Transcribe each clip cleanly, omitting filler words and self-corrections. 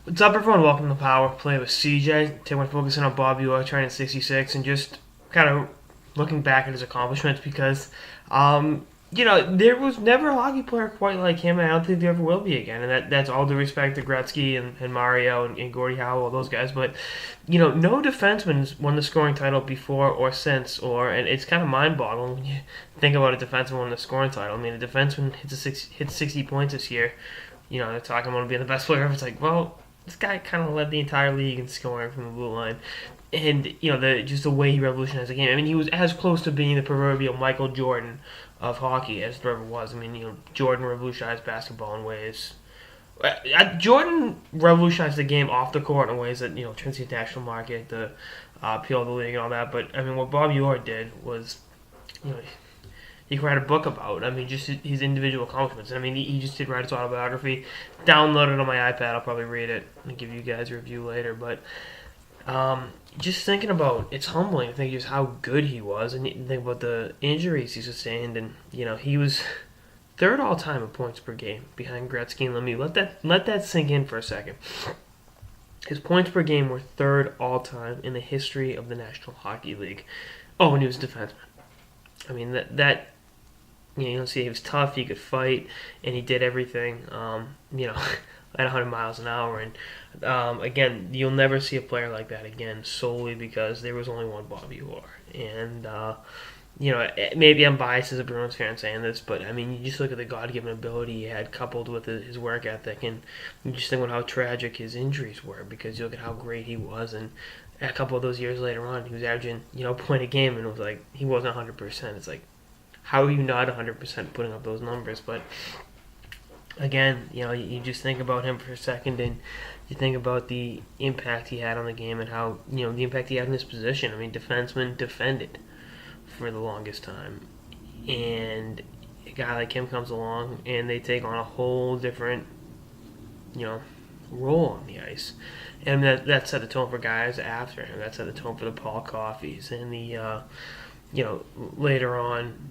What's up, everyone? Welcome to Power Play with CJ. Today we're focusing on Bobby Orr turning 66 and just kind of looking back at his accomplishments because, there was never a hockey player quite like him, and I don't think there ever will be again. And that's all due respect to Gretzky and Mario and Gordie Howe, all those guys. But, no defenseman's won the scoring title before or since, and it's kind of mind-boggling when you think about a defenseman winning the scoring title. I mean, a defenseman hits 60 points this year. They're talking about him being the best player ever. It's like, well, this guy kind of led the entire league in scoring from the blue line, and just the way he revolutionized the game. I mean, he was as close to being the proverbial Michael Jordan of hockey as there ever was. I mean, Jordan revolutionized basketball in ways. Jordan revolutionized the game off the court in ways that turns the international market, the appeal of the league, and all that. But I mean, what Bobby Orr did was, you know, he could write a book about. I mean, just his individual accomplishments. I mean, he just did write his autobiography. Download it on my iPad. I'll probably read it and give you guys a review later. But just thinking about, it's humbling to think just how good he was, and you think about the injuries he sustained, and he was third all time in points per game behind Gretzky and Lemieux. Let that sink in for a second. His points per game were third all time in the history of the National Hockey League. Oh, and he was a defenseman. I mean that see, he was tough, he could fight, and he did everything, at 100 miles an hour. And again, you'll never see a player like that again, solely because there was only one Bobby Orr. And maybe I'm biased as a Bruins fan saying this, but I mean, you just look at the God-given ability he had, coupled with his work ethic, and you just think about how tragic his injuries were, because you look at how great he was, and a couple of those years later on, he was averaging a point a game, and it was like he wasn't 100%. It's like, how are you not 100% putting up those numbers? But again, you just think about him for a second, and you think about the impact he had on the game, and how the impact he had in his position. I mean, defensemen defended for the longest time, and a guy like him comes along, and they take on a whole different role on the ice, and that set the tone for guys after him. That set the tone for the Paul Coffeys and the later on.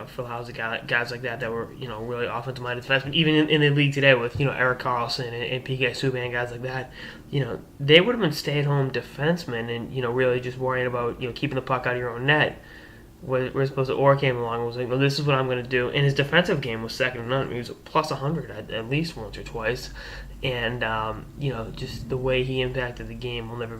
Phil Houser, guys like that were, really offensive-minded defensemen. Even in the league today with, Erik Karlsson and PK Subban, guys like that, they would have been stay-at-home defensemen and, really just worrying about, keeping the puck out of your own net. Whereas opposed to Orr came along and was like, well, this is what I'm going to do. And his defensive game was second to none. He was plus 100 at least once or twice. And, just the way he impacted the game has never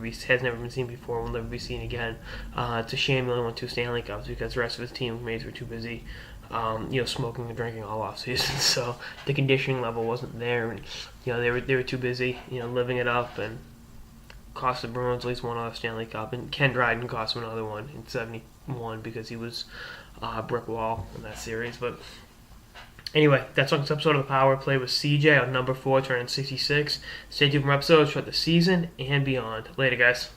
been seen before, will never be seen again. It's a shame he only won 2 Stanley Cups because the rest of his teammates were too busy, smoking and drinking all off season. So the conditioning level wasn't there, and they were too busy, living it up, and cost the Bruins at least one other Stanley Cup. And Ken Dryden cost him another one in '71 because he was a brick wall in that series, but. Anyway, that's on this episode of the Power Play with CJ on number 4, turning 66. Stay tuned for more episodes throughout the season and beyond. Later, guys.